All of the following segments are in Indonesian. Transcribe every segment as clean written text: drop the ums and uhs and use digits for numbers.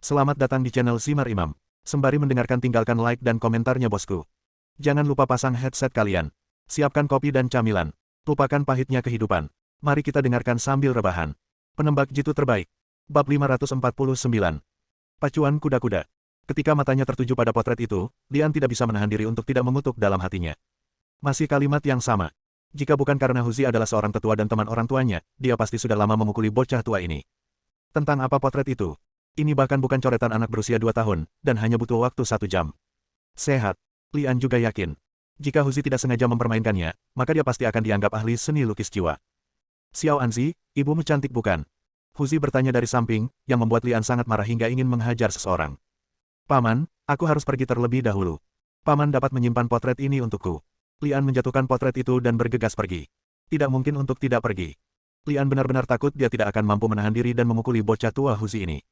Selamat datang di channel Simar Imam. Sembari mendengarkan tinggalkan like dan komentarnya bosku. Jangan lupa pasang headset kalian. Siapkan kopi dan camilan. Lupakan pahitnya kehidupan. Mari kita dengarkan sambil rebahan. Penembak jitu terbaik. Bab 549. Pacuan kuda-kuda. Ketika matanya tertuju pada potret itu, Lian tidak bisa menahan diri untuk tidak mengutuk dalam hatinya. Masih kalimat yang sama. Jika bukan karena Huzi adalah seorang tetua dan teman orang tuanya, dia pasti sudah lama memukuli bocah tua ini. Tentang apa potret itu? Ini bahkan bukan coretan anak berusia 2 tahun, dan hanya butuh waktu 1 jam. Sehat. Lian juga yakin. Jika Huzi tidak sengaja mempermainkannya, maka dia pasti akan dianggap ahli seni lukis jiwa. Xiao Anzi, ibumu cantik bukan? Huzi bertanya dari samping, yang membuat Lian sangat marah hingga ingin menghajar seseorang. Paman, aku harus pergi terlebih dahulu. Paman dapat menyimpan potret ini untukku. Lian menjatuhkan potret itu dan bergegas pergi. Tidak mungkin untuk tidak pergi. Lian benar-benar takut dia tidak akan mampu menahan diri dan memukuli bocah tua Huzi ini.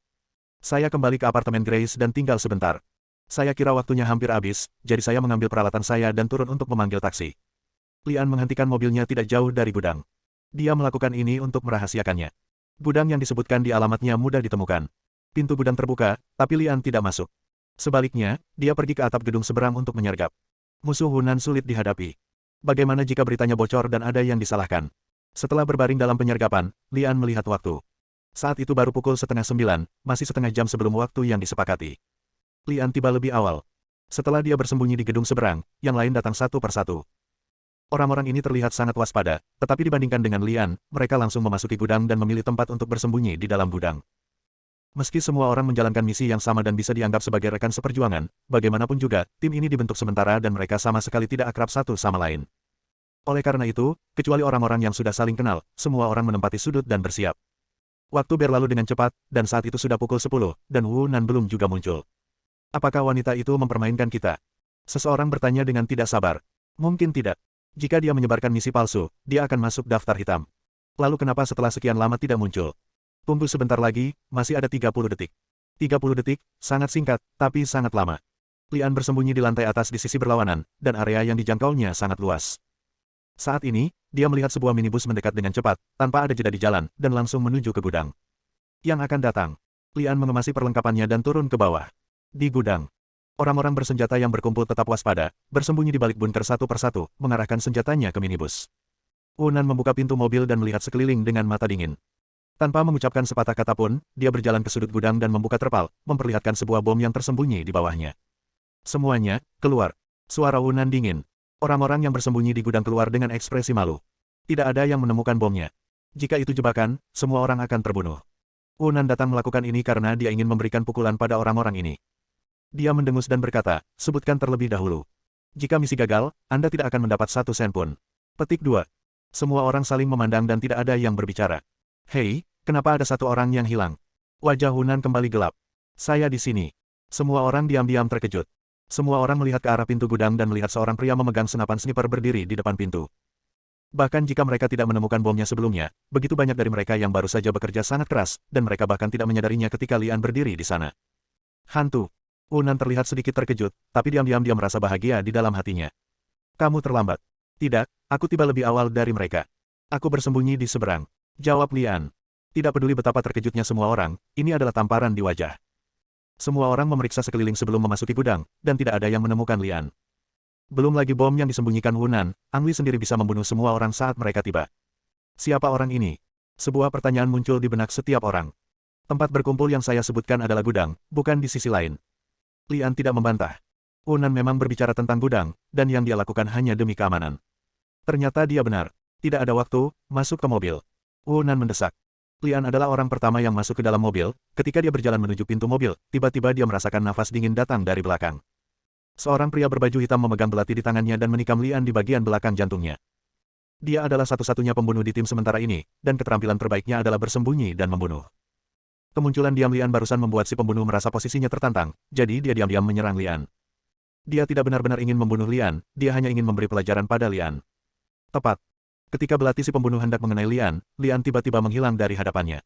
Saya kembali ke apartemen Grace dan tinggal sebentar. Saya kira waktunya hampir habis, jadi saya mengambil peralatan saya dan turun untuk memanggil taksi. Lian menghentikan mobilnya tidak jauh dari gudang. Dia melakukan ini untuk merahasiakannya. Gudang yang disebutkan di alamatnya mudah ditemukan. Pintu gudang terbuka, tapi Lian tidak masuk. Sebaliknya, dia pergi ke atap gedung seberang untuk menyergap. Musuh Hunan sulit dihadapi. Bagaimana jika beritanya bocor dan ada yang disalahkan? Setelah berbaring dalam penyergapan, Lian melihat waktu. Saat itu baru pukul 8:30, masih setengah jam sebelum waktu yang disepakati. Lian tiba lebih awal. Setelah dia bersembunyi di gedung seberang, yang lain datang satu persatu. Orang-orang ini terlihat sangat waspada, tetapi dibandingkan dengan Lian, mereka langsung memasuki gudang dan memilih tempat untuk bersembunyi di dalam gudang. Meski semua orang menjalankan misi yang sama dan bisa dianggap sebagai rekan seperjuangan, bagaimanapun juga, tim ini dibentuk sementara dan mereka sama sekali tidak akrab satu sama lain. Oleh karena itu, kecuali orang-orang yang sudah saling kenal, semua orang menempati sudut dan bersiap. Waktu berlalu dengan cepat, dan saat itu sudah pukul 10, dan Wu Nan belum juga muncul. Apakah wanita itu mempermainkan kita? Seseorang bertanya dengan tidak sabar. Mungkin tidak. Jika dia menyebarkan misi palsu, dia akan masuk daftar hitam. Lalu kenapa setelah sekian lama tidak muncul? Tunggu sebentar lagi, masih ada 30 detik. 30 detik, sangat singkat, tapi sangat lama. Lian bersembunyi di lantai atas di sisi berlawanan, dan area yang dijangkaunya sangat luas. Saat ini, dia melihat sebuah minibus mendekat dengan cepat, tanpa ada jeda di jalan, dan langsung menuju ke gudang. Yang akan datang. Lian mengemasi perlengkapannya dan turun ke bawah. Di gudang. Orang-orang bersenjata yang berkumpul tetap waspada, bersembunyi di balik bunker satu persatu, mengarahkan senjatanya ke minibus. Unan membuka pintu mobil dan melihat sekeliling dengan mata dingin. Tanpa mengucapkan sepatah kata pun, dia berjalan ke sudut gudang dan membuka terpal, memperlihatkan sebuah bom yang tersembunyi di bawahnya. Semuanya, keluar. Suara Unan dingin. Orang-orang yang bersembunyi di gudang keluar dengan ekspresi malu. Tidak ada yang menemukan bomnya. Jika itu jebakan, semua orang akan terbunuh. Unan datang melakukan ini karena dia ingin memberikan pukulan pada orang-orang ini. Dia mendengus dan berkata, sebutkan terlebih dahulu. Jika misi gagal, Anda tidak akan mendapat 1 sen pun. Petik 2. Semua orang saling memandang dan tidak ada yang berbicara. Hei, kenapa ada satu orang yang hilang? Wajah Hunan kembali gelap. Saya di sini. Semua orang diam-diam terkejut. Semua orang melihat ke arah pintu gudang dan melihat seorang pria memegang senapan sniper berdiri di depan pintu. Bahkan jika mereka tidak menemukan bomnya sebelumnya, begitu banyak dari mereka yang baru saja bekerja sangat keras, dan mereka bahkan tidak menyadarinya ketika Lian berdiri di sana. Hantu. Unan terlihat sedikit terkejut, tapi diam-diam dia merasa bahagia di dalam hatinya. Kamu terlambat. Tidak, aku tiba lebih awal dari mereka. Aku bersembunyi di seberang. Jawab Lian. Tidak peduli betapa terkejutnya semua orang, ini adalah tamparan di wajah. Semua orang memeriksa sekeliling sebelum memasuki gudang, dan tidak ada yang menemukan Lian. Belum lagi bom yang disembunyikan Hunan, Angli sendiri bisa membunuh semua orang saat mereka tiba. Siapa orang ini? Sebuah pertanyaan muncul di benak setiap orang. Tempat berkumpul yang saya sebutkan adalah gudang, bukan di sisi lain. Lian tidak membantah. Hunan memang berbicara tentang gudang, dan yang dia lakukan hanya demi keamanan. Ternyata dia benar. Tidak ada waktu, masuk ke mobil. Hunan mendesak. Lian adalah orang pertama yang masuk ke dalam mobil. Ketika dia berjalan menuju pintu mobil, tiba-tiba dia merasakan nafas dingin datang dari belakang. Seorang pria berbaju hitam memegang belati di tangannya dan menikam Lian di bagian belakang jantungnya. Dia adalah satu-satunya pembunuh di tim sementara ini, dan keterampilan terbaiknya adalah bersembunyi dan membunuh. Kemunculan diam Lian barusan membuat si pembunuh merasa posisinya tertantang, jadi dia diam-diam menyerang Lian. Dia tidak benar-benar ingin membunuh Lian, dia hanya ingin memberi pelajaran pada Lian. Tepat. Ketika belati si pembunuh hendak mengenai Lian, Lian tiba-tiba menghilang dari hadapannya.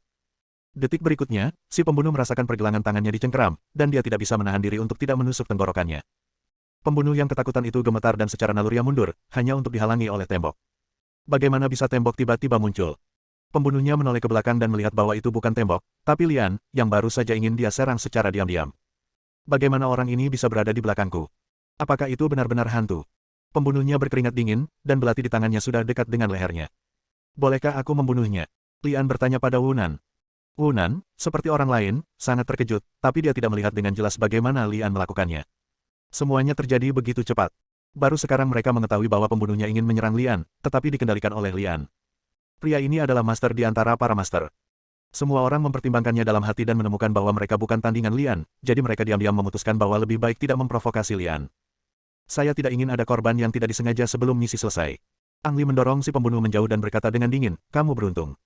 Detik berikutnya, si pembunuh merasakan pergelangan tangannya dicengkeram, dan dia tidak bisa menahan diri untuk tidak menusuk tenggorokannya. Pembunuh yang ketakutan itu gemetar dan secara naluriah mundur, hanya untuk dihalangi oleh tembok. Bagaimana bisa tembok tiba-tiba muncul? Pembunuhnya menoleh ke belakang dan melihat bahwa itu bukan tembok, tapi Lian, yang baru saja ingin dia serang secara diam-diam. Bagaimana orang ini bisa berada di belakangku? Apakah itu benar-benar hantu? Pembunuhnya berkeringat dingin, dan belati di tangannya sudah dekat dengan lehernya. Bolehkah aku membunuhnya? Lian bertanya pada Wunan. Wunan, seperti orang lain, sangat terkejut, tapi dia tidak melihat dengan jelas bagaimana Lian melakukannya. Semuanya terjadi begitu cepat. Baru sekarang mereka mengetahui bahwa pembunuhnya ingin menyerang Lian, tetapi dikendalikan oleh Lian. Pria ini adalah master di antara para master. Semua orang mempertimbangkannya dalam hati dan menemukan bahwa mereka bukan tandingan Lian, jadi mereka diam-diam memutuskan bahwa lebih baik tidak memprovokasi Lian. Saya tidak ingin ada korban yang tidak disengaja sebelum misi selesai. Ang Li mendorong si pembunuh menjauh dan berkata dengan dingin, kamu beruntung.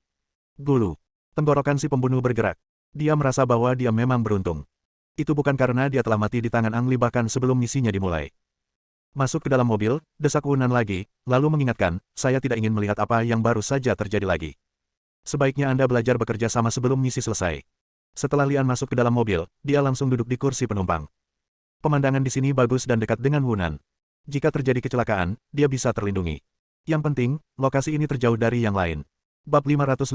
Gulu. Tenggorokan si pembunuh bergerak. Dia merasa bahwa dia memang beruntung. Itu bukan karena dia telah mati di tangan Ang Li bahkan sebelum misinya dimulai. Masuk ke dalam mobil, desak Wunan lagi, lalu mengingatkan, saya tidak ingin melihat apa yang baru saja terjadi lagi. Sebaiknya Anda belajar bekerja sama sebelum misi selesai. Setelah Lian masuk ke dalam mobil, dia langsung duduk di kursi penumpang. Pemandangan di sini bagus dan dekat dengan Wunan. Jika terjadi kecelakaan, dia bisa terlindungi. Yang penting, lokasi ini terjauh dari yang lain. Bab 550.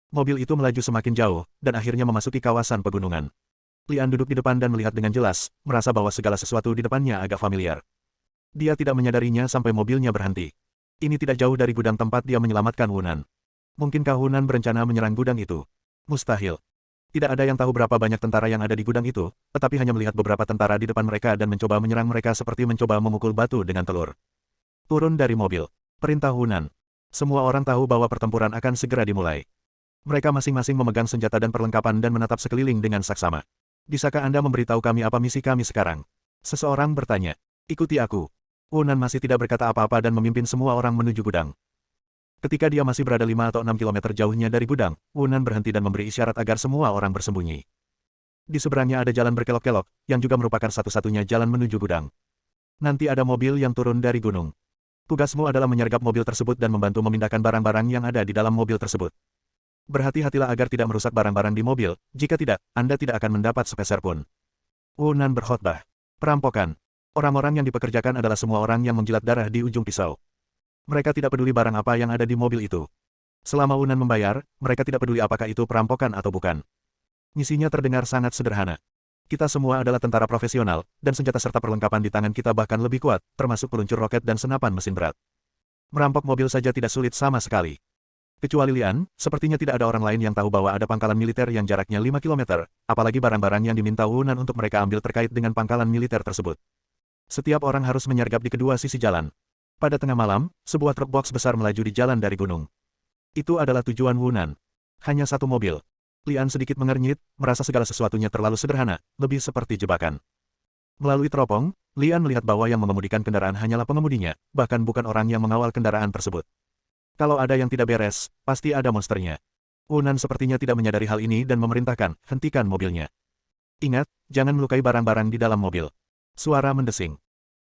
Mobil itu melaju semakin jauh, dan akhirnya memasuki kawasan pegunungan. Lian duduk di depan dan melihat dengan jelas, merasa bahwa segala sesuatu di depannya agak familiar. Dia tidak menyadarinya sampai mobilnya berhenti. Ini tidak jauh dari gudang tempat dia menyelamatkan Wunan. Mungkinkah Wunan berencana menyerang gudang itu? Mustahil. Tidak ada yang tahu berapa banyak tentara yang ada di gudang itu, tetapi hanya melihat beberapa tentara di depan mereka dan mencoba menyerang mereka seperti mencoba memukul batu dengan telur. Turun dari mobil. Perintah Wunan. Semua orang tahu bahwa pertempuran akan segera dimulai. Mereka masing-masing memegang senjata dan perlengkapan dan menatap sekeliling dengan saksama. Bisakah Anda memberitahu kami apa misi kami sekarang? Seseorang bertanya. Ikuti aku. Wunan masih tidak berkata apa-apa dan memimpin semua orang menuju gudang. Ketika dia masih berada 5 atau 6 kilometer jauhnya dari gudang, Wunan berhenti dan memberi isyarat agar semua orang bersembunyi. Di seberangnya ada jalan berkelok-kelok, yang juga merupakan satu-satunya jalan menuju gudang. Nanti ada mobil yang turun dari gunung. Tugasmu adalah menyergap mobil tersebut dan membantu memindahkan barang-barang yang ada di dalam mobil tersebut. Berhati-hatilah agar tidak merusak barang-barang di mobil, jika tidak, Anda tidak akan mendapat sepeser pun. Wunan berkhotbah. Perampokan. Orang-orang yang dipekerjakan adalah semua orang yang menjilat darah di ujung pisau. Mereka tidak peduli barang apa yang ada di mobil itu. Selama Wunan membayar, mereka tidak peduli apakah itu perampokan atau bukan. Misinya terdengar sangat sederhana. Kita semua adalah tentara profesional, dan senjata serta perlengkapan di tangan kita bahkan lebih kuat, termasuk peluncur roket dan senapan mesin berat. Merampok mobil saja tidak sulit sama sekali. Kecuali Lian, sepertinya tidak ada orang lain yang tahu bahwa ada pangkalan militer yang jaraknya 5 km, apalagi barang-barang yang diminta Wunan untuk mereka ambil terkait dengan pangkalan militer tersebut. Setiap orang harus menyergap di kedua sisi jalan. Pada tengah malam, sebuah truk box besar melaju di jalan dari gunung. Itu adalah tujuan Wunan. Hanya satu mobil. Lian sedikit mengernyit, merasa segala sesuatunya terlalu sederhana, lebih seperti jebakan. Melalui teropong, Lian melihat bahwa yang mengemudikan kendaraan hanyalah pengemudinya, bahkan bukan orang yang mengawal kendaraan tersebut. Kalau ada yang tidak beres, pasti ada monsternya. Wunan sepertinya tidak menyadari hal ini dan memerintahkan, hentikan mobilnya. Ingat, jangan melukai barang-barang di dalam mobil. Suara mendesing.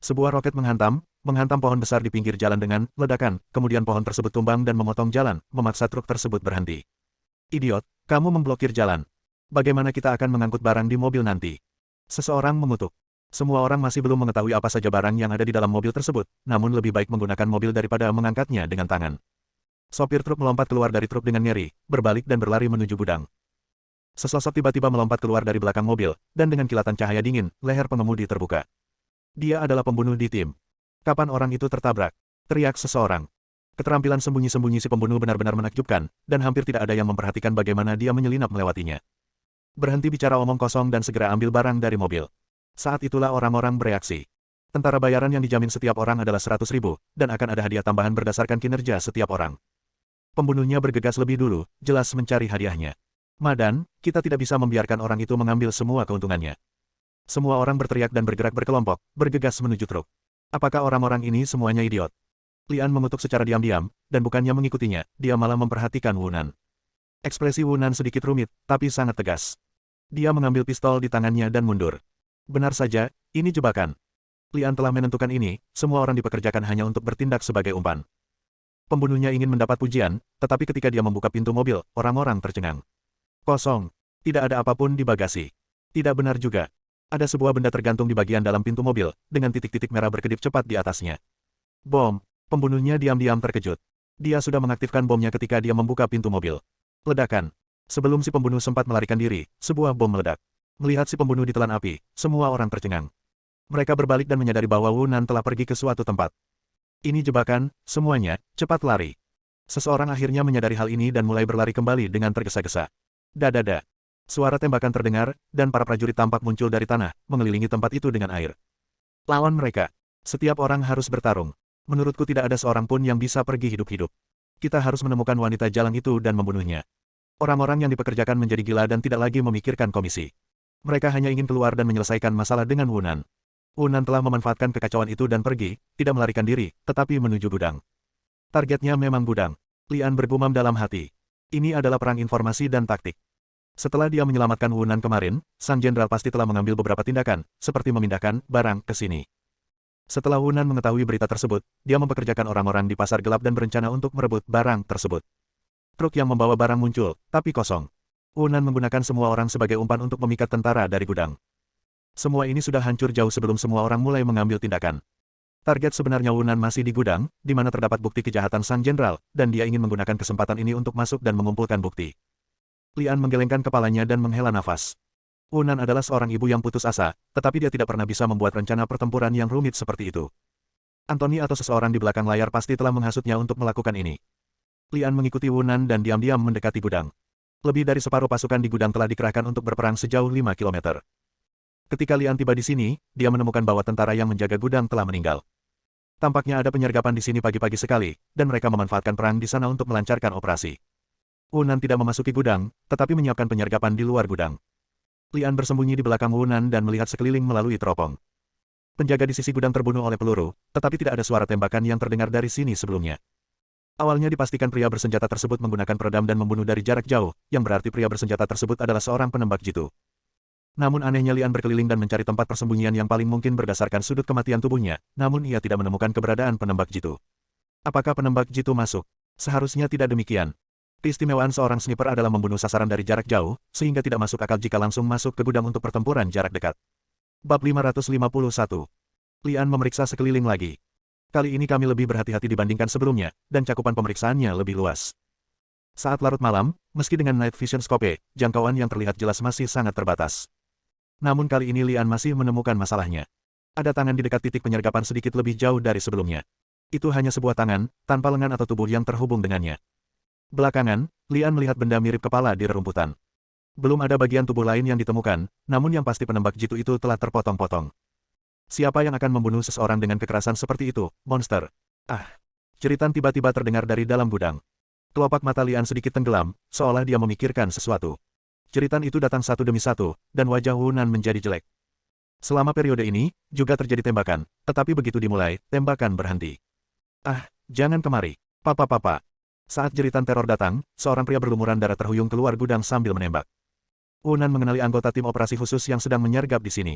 Sebuah roket menghantam pohon besar di pinggir jalan dengan ledakan, kemudian pohon tersebut tumbang dan memotong jalan, memaksa truk tersebut berhenti. Idiot, kamu memblokir jalan. Bagaimana kita akan mengangkut barang di mobil nanti? Seseorang mengutuk. Semua orang masih belum mengetahui apa saja barang yang ada di dalam mobil tersebut, namun lebih baik menggunakan mobil daripada mengangkatnya dengan tangan. Sopir truk melompat keluar dari truk dengan ngeri, berbalik dan berlari menuju gudang. Sesosok tiba-tiba melompat keluar dari belakang mobil, dan dengan kilatan cahaya dingin, leher pengemudi terbuka. Dia adalah pembunuh di tim. Kapan orang itu tertabrak? Teriak seseorang. Keterampilan sembunyi-sembunyi si pembunuh benar-benar menakjubkan, dan hampir tidak ada yang memperhatikan bagaimana dia menyelinap melewatinya. Berhenti bicara omong kosong dan segera ambil barang dari mobil. Saat itulah orang-orang bereaksi. Tentara bayaran yang dijamin setiap orang adalah 100.000, dan akan ada hadiah tambahan berdasarkan kinerja setiap orang. Pembunuhnya bergegas lebih dulu, jelas mencari hadiahnya. Madan, kita tidak bisa membiarkan orang itu mengambil semua keuntungannya. Semua orang berteriak dan bergerak berkelompok, bergegas menuju truk. Apakah orang-orang ini semuanya idiot? Lian mengutuk secara diam-diam, dan bukannya mengikutinya, dia malah memperhatikan Wunan. Ekspresi Wunan sedikit rumit, tapi sangat tegas. Dia mengambil pistol di tangannya dan mundur. Benar saja, ini jebakan. Lian telah menentukan ini, semua orang dipekerjakan hanya untuk bertindak sebagai umpan. Pembunuhnya ingin mendapat pujian, tetapi ketika dia membuka pintu mobil, orang-orang tercengang. Kosong. Tidak ada apapun di bagasi. Tidak benar juga. Ada sebuah benda tergantung di bagian dalam pintu mobil, dengan titik-titik merah berkedip cepat di atasnya. Bom. Pembunuhnya diam-diam terkejut. Dia sudah mengaktifkan bomnya ketika dia membuka pintu mobil. Ledakan. Sebelum si pembunuh sempat melarikan diri, sebuah bom meledak. Melihat si pembunuh ditelan api, semua orang tercengang. Mereka berbalik dan menyadari bahwa Wu Nan telah pergi ke suatu tempat. Ini jebakan, semuanya, cepat lari. Seseorang akhirnya menyadari hal ini dan mulai berlari kembali dengan tergesa-gesa. Dadada. Suara tembakan terdengar, dan para prajurit tampak muncul dari tanah, mengelilingi tempat itu dengan air. Lawan mereka. Setiap orang harus bertarung. Menurutku tidak ada seorang pun yang bisa pergi hidup-hidup. Kita harus menemukan wanita jalang itu dan membunuhnya. Orang-orang yang dipekerjakan menjadi gila dan tidak lagi memikirkan komisi. Mereka hanya ingin keluar dan menyelesaikan masalah dengan Wu Nan. Wu Nan telah memanfaatkan kekacauan itu dan pergi, tidak melarikan diri, tetapi menuju gudang. Targetnya memang gudang. Lian bergumam dalam hati. Ini adalah perang informasi dan taktik. Setelah dia menyelamatkan Wu Nan kemarin, Sang Jenderal pasti telah mengambil beberapa tindakan, seperti memindahkan barang ke sini. Setelah Wu Nan mengetahui berita tersebut, dia mempekerjakan orang-orang di pasar gelap dan berencana untuk merebut barang tersebut. Truk yang membawa barang muncul, tapi kosong. Wu Nan menggunakan semua orang sebagai umpan untuk memikat tentara dari gudang. Semua ini sudah hancur jauh sebelum semua orang mulai mengambil tindakan. Target sebenarnya Wu Nan masih di gudang, di mana terdapat bukti kejahatan Sang Jenderal, dan dia ingin menggunakan kesempatan ini untuk masuk dan mengumpulkan bukti. Lian menggelengkan kepalanya dan menghela nafas. Wu Nan adalah seorang ibu yang putus asa, tetapi dia tidak pernah bisa membuat rencana pertempuran yang rumit seperti itu. Anthony atau seseorang di belakang layar pasti telah menghasutnya untuk melakukan ini. Lian mengikuti Wu Nan dan diam-diam mendekati gudang. Lebih dari separuh pasukan di gudang telah dikerahkan untuk berperang sejauh 5 km. Ketika Lian tiba di sini, dia menemukan bahwa tentara yang menjaga gudang telah meninggal. Tampaknya ada penyergapan di sini pagi-pagi sekali, dan mereka memanfaatkan perang di sana untuk melancarkan operasi. Wu Nan tidak memasuki gudang, tetapi menyiapkan penyergapan di luar gudang. Lian bersembunyi di belakang Wu Nan dan melihat sekeliling melalui teropong. Penjaga di sisi gudang terbunuh oleh peluru, tetapi tidak ada suara tembakan yang terdengar dari sini sebelumnya. Awalnya dipastikan pria bersenjata tersebut menggunakan peredam dan membunuh dari jarak jauh, yang berarti pria bersenjata tersebut adalah seorang penembak jitu. Namun anehnya Lian berkeliling dan mencari tempat persembunyian yang paling mungkin berdasarkan sudut kematian tubuhnya, namun ia tidak menemukan keberadaan penembak jitu. Apakah penembak jitu masuk? Seharusnya tidak demikian. Keistimewaan seorang sniper adalah membunuh sasaran dari jarak jauh, sehingga tidak masuk akal jika langsung masuk ke gudang untuk pertempuran jarak dekat. Bab 551. Lian memeriksa sekeliling lagi. Kali ini kami lebih berhati-hati dibandingkan sebelumnya, dan cakupan pemeriksaannya lebih luas. Saat larut malam, meski dengan Night Vision Scope, jangkauan yang terlihat jelas masih sangat terbatas. Namun kali ini Lian masih menemukan masalahnya. Ada tangan di dekat titik penyergapan sedikit lebih jauh dari sebelumnya. Itu hanya sebuah tangan, tanpa lengan atau tubuh yang terhubung dengannya. Belakangan, Lian melihat benda mirip kepala di rerumputan. Belum ada bagian tubuh lain yang ditemukan, namun yang pasti penembak jitu itu telah terpotong-potong. Siapa yang akan membunuh seseorang dengan kekerasan seperti itu, monster? Ah! Jeritan tiba-tiba terdengar dari dalam gudang. Kelopak mata Lian sedikit tenggelam, seolah dia memikirkan sesuatu. Jeritan itu datang satu demi satu, dan wajah Wu Nan menjadi jelek. Selama periode ini, juga terjadi tembakan, tetapi begitu dimulai, tembakan berhenti. Ah, jangan kemari. Papa. Saat jeritan teror datang, seorang pria berlumuran darah terhuyung keluar gudang sambil menembak. Wu Nan mengenali anggota tim operasi khusus yang sedang menyergap di sini.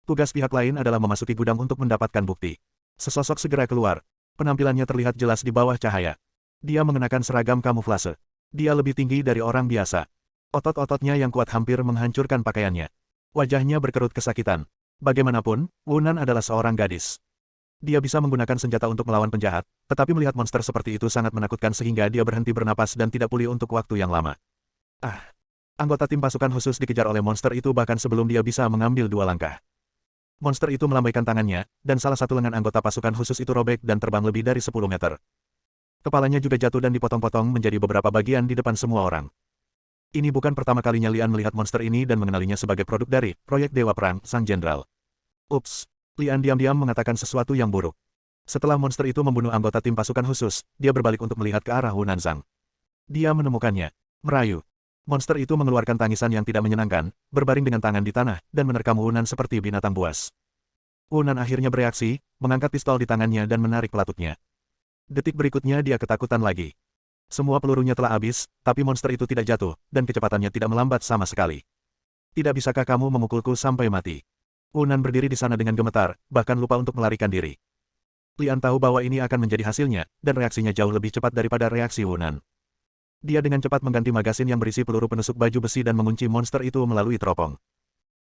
Tugas pihak lain adalah memasuki gudang untuk mendapatkan bukti. Sesosok segera keluar. Penampilannya terlihat jelas di bawah cahaya. Dia mengenakan seragam kamuflase. Dia lebih tinggi dari orang biasa. Otot-ototnya yang kuat hampir menghancurkan pakaiannya. Wajahnya berkerut kesakitan. Bagaimanapun, Wu Nan adalah seorang gadis. Dia bisa menggunakan senjata untuk melawan penjahat, tetapi melihat monster seperti itu sangat menakutkan sehingga dia berhenti bernapas dan tidak pulih untuk waktu yang lama. Ah! Anggota tim pasukan khusus dikejar oleh monster itu bahkan sebelum dia bisa mengambil 2 langkah. Monster itu melambaikan tangannya, dan salah satu lengan anggota pasukan khusus itu robek dan terbang lebih dari 10 meter. Kepalanya juga jatuh dan dipotong-potong menjadi beberapa bagian di depan semua orang. Ini bukan pertama kalinya Lian melihat monster ini dan mengenalinya sebagai produk dari proyek Dewa Perang Sang Jenderal. Ups! Lian diam-diam mengatakan sesuatu yang buruk. Setelah monster itu membunuh anggota tim pasukan khusus, dia berbalik untuk melihat ke arah Wu Nanzang. Dia menemukannya. Merayu. Monster itu mengeluarkan tangisan yang tidak menyenangkan, berbaring dengan tangan di tanah, dan menerkam Wu Nan seperti binatang buas. Wu Nan akhirnya bereaksi, mengangkat pistol di tangannya dan menarik pelatutnya. Detik berikutnya dia ketakutan lagi. Semua pelurunya telah habis, tapi monster itu tidak jatuh, dan kecepatannya tidak melambat sama sekali. Tidak bisakah kamu memukulku sampai mati? Wu Nan berdiri di sana dengan gemetar, bahkan lupa untuk melarikan diri. Lian tahu bahwa ini akan menjadi hasilnya, dan reaksinya jauh lebih cepat daripada reaksi Wu Nan. Dia dengan cepat mengganti magasin yang berisi peluru penusuk baju besi dan mengunci monster itu melalui teropong.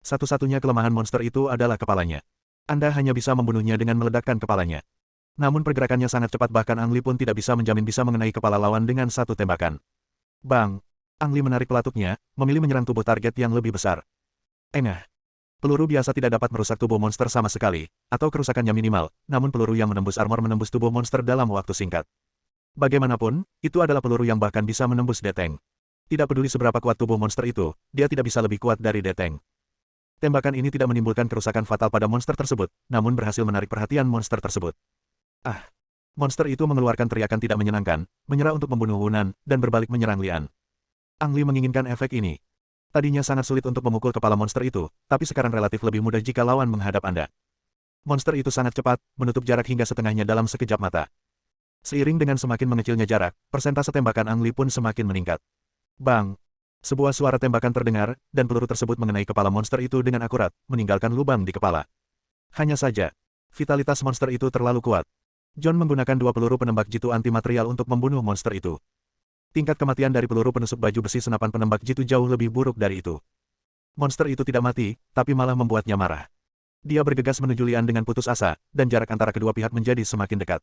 Satu-satunya kelemahan monster itu adalah kepalanya. Anda hanya bisa membunuhnya dengan meledakkan kepalanya. Namun pergerakannya sangat cepat bahkan Ang Li pun tidak bisa menjamin bisa mengenai kepala lawan dengan satu tembakan. Bang! Ang Li menarik pelatuknya, memilih menyerang tubuh target yang lebih besar. Engah! Peluru biasa tidak dapat merusak tubuh monster sama sekali, atau kerusakannya minimal, namun peluru yang menembus armor menembus tubuh monster dalam waktu singkat. Bagaimanapun, itu adalah peluru yang bahkan bisa menembus deteng. Tidak peduli seberapa kuat tubuh monster itu, dia tidak bisa lebih kuat dari deteng. Tembakan ini tidak menimbulkan kerusakan fatal pada monster tersebut, namun berhasil menarik perhatian monster tersebut. Ah! Monster itu mengeluarkan teriakan tidak menyenangkan, menyerah untuk membunuh Wunan, dan berbalik menyerang Lian. Ang Li menginginkan efek ini. Tadinya sangat sulit untuk memukul kepala monster itu, tapi sekarang relatif lebih mudah jika lawan menghadap Anda. Monster itu sangat cepat, menutup jarak hingga setengahnya dalam sekejap mata. Seiring dengan semakin mengecilnya jarak, persentase tembakan Ang Li pun semakin meningkat. Bang! Sebuah suara tembakan terdengar, dan peluru tersebut mengenai kepala monster itu dengan akurat, meninggalkan lubang di kepala. Hanya saja, vitalitas monster itu terlalu kuat. John menggunakan 2 peluru penembak jitu anti-material untuk membunuh monster itu. Tingkat kematian dari peluru penusuk baju besi senapan penembak jitu jauh lebih buruk dari itu. Monster itu tidak mati, tapi malah membuatnya marah. Dia bergegas menuju Lian dengan putus asa, dan jarak antara kedua pihak menjadi semakin dekat.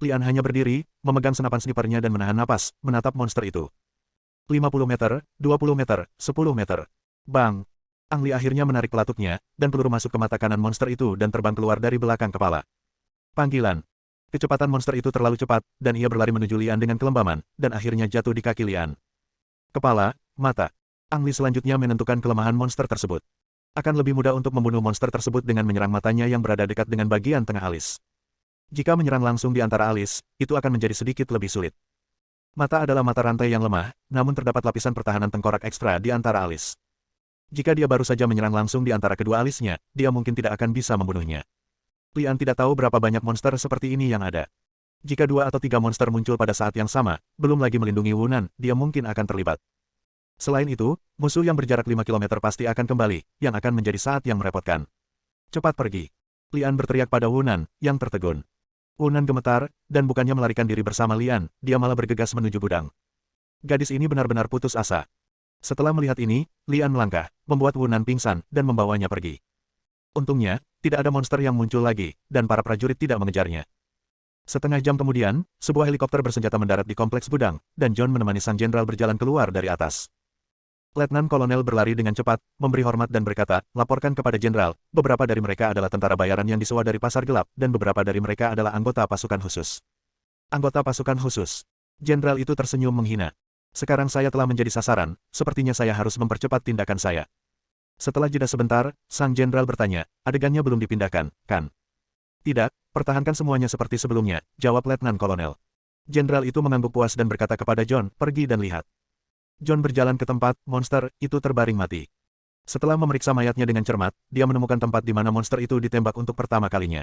Lian hanya berdiri, memegang senapan snipernya dan menahan napas, menatap monster itu. 50 meter, 20 meter, 10 meter. Bang! Ang Li akhirnya menarik pelatuknya, dan peluru masuk ke mata kanan monster itu dan terbang keluar dari belakang kepala. Panggilan. Kecepatan monster itu terlalu cepat, dan ia berlari menuju Lian dengan kelembaman, dan akhirnya jatuh di kaki Lian. Kepala, mata. Ang Li selanjutnya menentukan kelemahan monster tersebut. Akan lebih mudah untuk membunuh monster tersebut dengan menyerang matanya yang berada dekat dengan bagian tengah alis. Jika menyerang langsung di antara alis, itu akan menjadi sedikit lebih sulit. Mata adalah mata rantai yang lemah, namun terdapat lapisan pertahanan tengkorak ekstra di antara alis. Jika dia baru saja menyerang langsung di antara kedua alisnya, dia mungkin tidak akan bisa membunuhnya. Lian tidak tahu berapa banyak monster seperti ini yang ada. Jika 2 atau 3 monster muncul pada saat yang sama, belum lagi melindungi Wunan, dia mungkin akan terlibat. Selain itu, musuh yang berjarak 5 km pasti akan kembali, yang akan menjadi saat yang merepotkan. Cepat pergi. Lian berteriak pada Wunan, yang tertegun. Wunan gemetar, dan bukannya melarikan diri bersama Lian, dia malah bergegas menuju gudang. Gadis ini benar-benar putus asa. Setelah melihat ini, Lian melangkah, membuat Wunan pingsan, dan membawanya pergi. Untungnya, tidak ada monster yang muncul lagi, dan para prajurit tidak mengejarnya. Setengah jam kemudian, sebuah helikopter bersenjata mendarat di kompleks gudang, dan John menemani sang jenderal berjalan keluar dari atas. Letnan Kolonel berlari dengan cepat, memberi hormat dan berkata, laporkan kepada jenderal, beberapa dari mereka adalah tentara bayaran yang disewa dari pasar gelap, dan beberapa dari mereka adalah anggota pasukan khusus. Anggota pasukan khusus. Jenderal itu tersenyum menghina. Sekarang saya telah menjadi sasaran, sepertinya saya harus mempercepat tindakan saya. Setelah jeda sebentar, sang jenderal bertanya, adegannya belum dipindahkan, kan? Tidak, pertahankan semuanya seperti sebelumnya, jawab Letnan Kolonel. Jenderal itu mengangguk puas dan berkata kepada John, pergi dan lihat. John berjalan ke tempat, monster itu terbaring mati. Setelah memeriksa mayatnya dengan cermat, dia menemukan tempat di mana monster itu ditembak untuk pertama kalinya.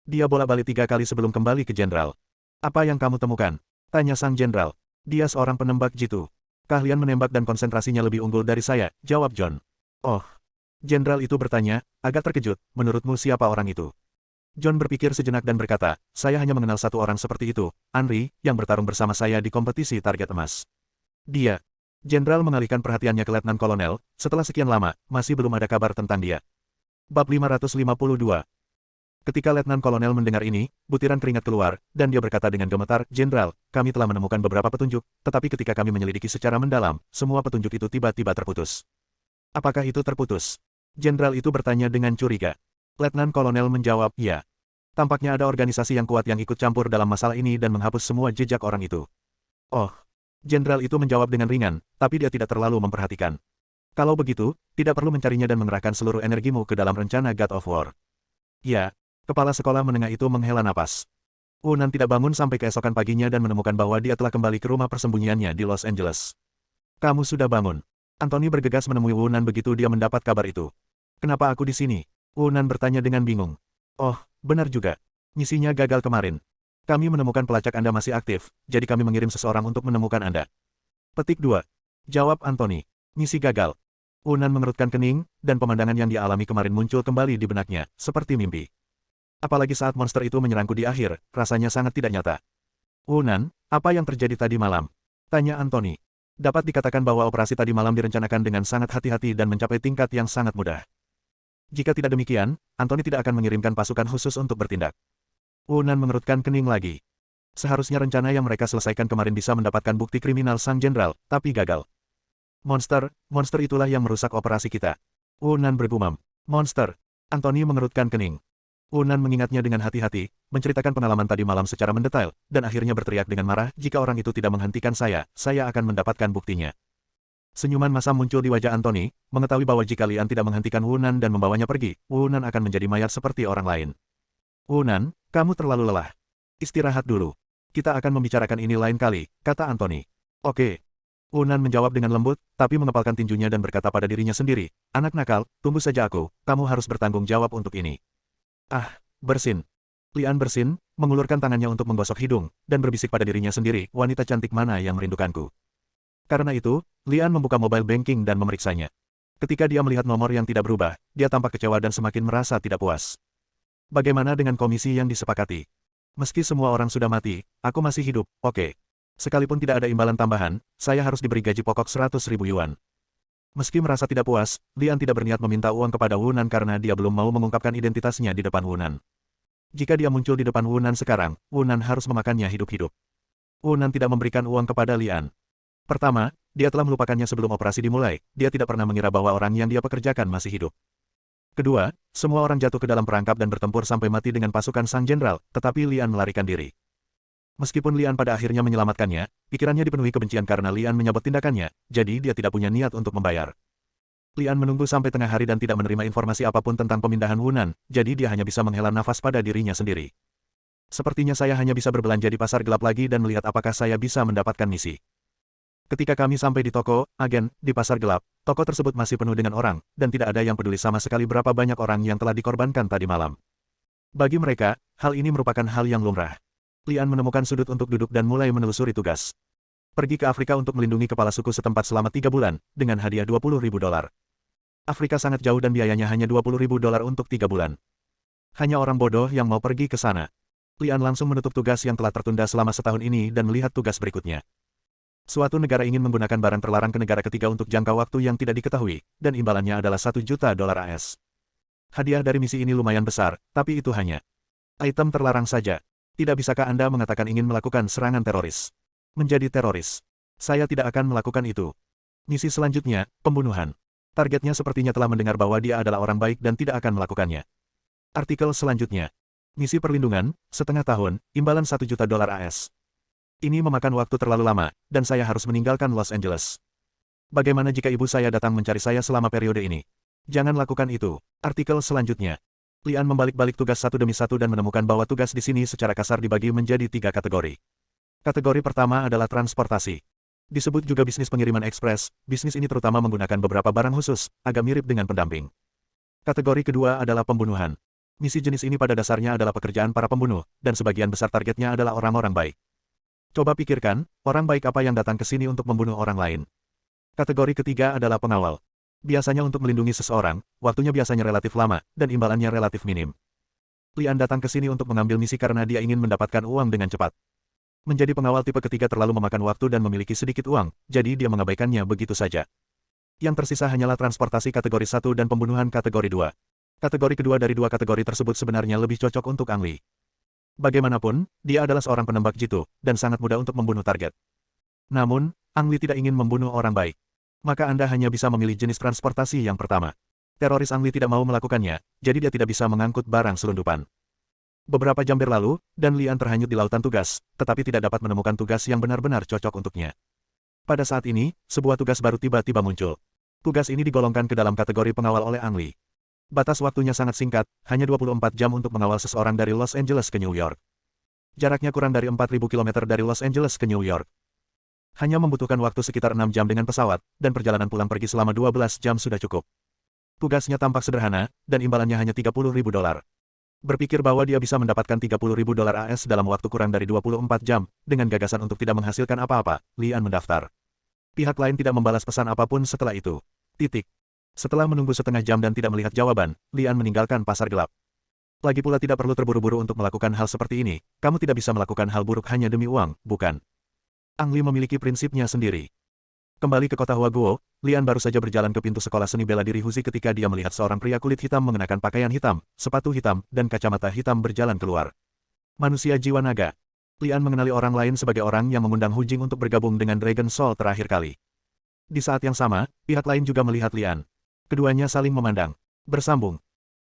Dia bolak-balik 3 kali sebelum kembali ke jenderal. Apa yang kamu temukan? Tanya sang jenderal. Dia seorang penembak jitu. Keahlian menembak dan konsentrasinya lebih unggul dari saya, jawab John. Oh. Jenderal itu bertanya, agak terkejut, menurutmu siapa orang itu? John berpikir sejenak dan berkata, saya hanya mengenal satu orang seperti itu, Henry, yang bertarung bersama saya di kompetisi target emas. Dia. Jenderal mengalihkan perhatiannya ke Letnan Kolonel, setelah sekian lama, masih belum ada kabar tentang dia. Bab 552. Ketika Letnan Kolonel mendengar ini, butiran keringat keluar, dan dia berkata dengan gemetar, Jenderal, kami telah menemukan beberapa petunjuk, tetapi ketika kami menyelidiki secara mendalam, semua petunjuk itu tiba-tiba terputus. Apakah itu terputus? Jenderal itu bertanya dengan curiga. Letnan Kolonel menjawab, ya. Tampaknya ada organisasi yang kuat yang ikut campur dalam masalah ini dan menghapus semua jejak orang itu. Oh. Jenderal itu menjawab dengan ringan, tapi dia tidak terlalu memperhatikan. Kalau begitu, tidak perlu mencarinya dan mengerahkan seluruh energimu ke dalam rencana God of War. Ya. Kepala sekolah menengah itu menghela napas. Wunan tidak bangun sampai keesokan paginya dan menemukan bahwa dia telah kembali ke rumah persembunyiannya di Los Angeles. Kamu sudah bangun. Anthony bergegas menemui Wunan begitu dia mendapat kabar itu. Kenapa aku di sini? Wunan bertanya dengan bingung. Oh, benar juga. Misinya gagal kemarin. Kami menemukan pelacak Anda masih aktif, jadi kami mengirim seseorang untuk menemukan Anda. Petik 2. Jawab Anthony. Misi gagal. Wunan mengerutkan kening, dan pemandangan yang dia alami kemarin muncul kembali di benaknya, seperti mimpi. Apalagi saat monster itu menyerangku di akhir, rasanya sangat tidak nyata. Wunan, apa yang terjadi tadi malam? Tanya Anthony. Dapat dikatakan bahwa operasi tadi malam direncanakan dengan sangat hati-hati dan mencapai tingkat yang sangat mudah. Jika tidak demikian, Anthony tidak akan mengirimkan pasukan khusus untuk bertindak. Wunan mengerutkan kening lagi. Seharusnya rencana yang mereka selesaikan kemarin bisa mendapatkan bukti kriminal sang jenderal, tapi gagal. Monster itulah yang merusak operasi kita. Wunan bergumam. Monster. Anthony mengerutkan kening. Wunan mengingatnya dengan hati-hati, menceritakan pengalaman tadi malam secara mendetail, dan akhirnya berteriak dengan marah, jika orang itu tidak menghentikan saya akan mendapatkan buktinya. Senyuman masam muncul di wajah Anthony, mengetahui bahwa jika Lian tidak menghentikan Wunan dan membawanya pergi, Wunan akan menjadi mayat seperti orang lain. Wunan, kamu terlalu lelah. Istirahat dulu. Kita akan membicarakan ini lain kali, kata Anthony. Oke. Wunan menjawab dengan lembut, tapi mengepalkan tinjunya dan berkata pada dirinya sendiri, anak nakal, tunggu saja aku, kamu harus bertanggung jawab untuk ini. Ah, bersin. Lian bersin, mengulurkan tangannya untuk menggosok hidung, dan berbisik pada dirinya sendiri, wanita cantik mana yang merindukanku. Karena itu, Lian membuka mobile banking dan memeriksanya. Ketika dia melihat nomor yang tidak berubah, dia tampak kecewa dan semakin merasa tidak puas. Bagaimana dengan komisi yang disepakati? Meski semua orang sudah mati, aku masih hidup, oke. Sekalipun tidak ada imbalan tambahan, saya harus diberi gaji pokok 100.000 yuan. Meski merasa tidak puas, Lian tidak berniat meminta uang kepada Wunan karena dia belum mau mengungkapkan identitasnya di depan Wunan. Jika dia muncul di depan Wunan sekarang, Wunan harus memakannya hidup-hidup. Wunan tidak memberikan uang kepada Lian. Pertama, dia telah melupakannya sebelum operasi dimulai, dia tidak pernah mengira bahwa orang yang dia pekerjakan masih hidup. Kedua, semua orang jatuh ke dalam perangkap dan bertempur sampai mati dengan pasukan sang jenderal, tetapi Lian melarikan diri. Meskipun Lian pada akhirnya menyelamatkannya, pikirannya dipenuhi kebencian karena Lian menyabot tindakannya, jadi dia tidak punya niat untuk membayar. Lian menunggu sampai tengah hari dan tidak menerima informasi apapun tentang pemindahan Wunan, jadi dia hanya bisa menghela nafas pada dirinya sendiri. Sepertinya saya hanya bisa berbelanja di pasar gelap lagi dan melihat apakah saya bisa mendapatkan misi. Ketika kami sampai di toko, agen, di pasar gelap, toko tersebut masih penuh dengan orang, dan tidak ada yang peduli sama sekali berapa banyak orang yang telah dikorbankan tadi malam. Bagi mereka, hal ini merupakan hal yang lumrah. Lian menemukan sudut untuk duduk dan mulai menelusuri tugas. Pergi ke Afrika untuk melindungi kepala suku setempat selama 3 bulan, dengan hadiah $20.000. Afrika sangat jauh dan biayanya hanya $20.000 untuk 3 bulan. Hanya orang bodoh yang mau pergi ke sana. Lian langsung menutup tugas yang telah tertunda selama setahun ini dan melihat tugas berikutnya. Suatu negara ingin menggunakan barang terlarang ke negara ketiga untuk jangka waktu yang tidak diketahui, dan imbalannya adalah $1 juta AS. Hadiah dari misi ini lumayan besar, tapi itu hanya item terlarang saja. Tidak bisakah Anda mengatakan ingin melakukan serangan teroris? Menjadi teroris. Saya tidak akan melakukan itu. Misi selanjutnya, pembunuhan. Targetnya sepertinya telah mendengar bahwa dia adalah orang baik dan tidak akan melakukannya. Artikel selanjutnya. Misi perlindungan, setengah tahun, imbalan $1 juta AS. Ini memakan waktu terlalu lama, dan saya harus meninggalkan Los Angeles. Bagaimana jika ibu saya datang mencari saya selama periode ini? Jangan lakukan itu. Artikel selanjutnya. Lian membalik-balik tugas satu demi satu dan menemukan bahwa tugas di sini secara kasar dibagi menjadi 3 kategori. Kategori pertama adalah transportasi. Disebut juga bisnis pengiriman ekspres, bisnis ini terutama menggunakan beberapa barang khusus, agak mirip dengan pendamping. Kategori kedua adalah pembunuhan. Misi jenis ini pada dasarnya adalah pekerjaan para pembunuh, dan sebagian besar targetnya adalah orang-orang baik. Coba pikirkan, orang baik apa yang datang ke sini untuk membunuh orang lain. Kategori ketiga adalah pengawal. Biasanya untuk melindungi seseorang, waktunya biasanya relatif lama, dan imbalannya relatif minim. Lian datang ke sini untuk mengambil misi karena dia ingin mendapatkan uang dengan cepat. Menjadi pengawal tipe ketiga terlalu memakan waktu dan memiliki sedikit uang, jadi dia mengabaikannya begitu saja. Yang tersisa hanyalah transportasi kategori 1 dan pembunuhan kategori 2. Kategori kedua dari 2 kategori tersebut sebenarnya lebih cocok untuk Ang Li. Bagaimanapun, dia adalah seorang penembak jitu, dan sangat mudah untuk membunuh target. Namun, Ang Li tidak ingin membunuh orang baik. Maka Anda hanya bisa memilih jenis transportasi yang pertama. Teroris Ang Li tidak mau melakukannya, jadi dia tidak bisa mengangkut barang selundupan. Beberapa jam berlalu, dan Lian terhanyut di lautan tugas, tetapi tidak dapat menemukan tugas yang benar-benar cocok untuknya. Pada saat ini, sebuah tugas baru tiba-tiba muncul. Tugas ini digolongkan ke dalam kategori pengawal oleh Ang Li. Batas waktunya sangat singkat, hanya 24 jam untuk mengawal seseorang dari Los Angeles ke New York. Jaraknya kurang dari 4.000 km dari Los Angeles ke New York. Hanya membutuhkan waktu sekitar 6 jam dengan pesawat, dan perjalanan pulang pergi selama 12 jam sudah cukup. Tugasnya tampak sederhana, dan imbalannya hanya $30.000. Berpikir bahwa dia bisa mendapatkan $30.000 AS dalam waktu kurang dari 24 jam, dengan gagasan untuk tidak menghasilkan apa-apa, Lian mendaftar. Pihak lain tidak membalas pesan apapun setelah itu. Titik. Setelah menunggu setengah jam dan tidak melihat jawaban, Lian meninggalkan pasar gelap. Lagi pula tidak perlu terburu-buru untuk melakukan hal seperti ini, kamu tidak bisa melakukan hal buruk hanya demi uang, bukan? Ang Li memiliki prinsipnya sendiri. Kembali ke kota Huaguo, Lian baru saja berjalan ke pintu sekolah seni bela diri Huzi ketika dia melihat seorang pria kulit hitam mengenakan pakaian hitam, sepatu hitam, dan kacamata hitam berjalan keluar. Manusia jiwa naga. Lian mengenali orang lain sebagai orang yang mengundang Hu Jing untuk bergabung dengan Dragon Soul terakhir kali. Di saat yang sama, pihak lain juga melihat Lian. Keduanya saling memandang. Bersambung.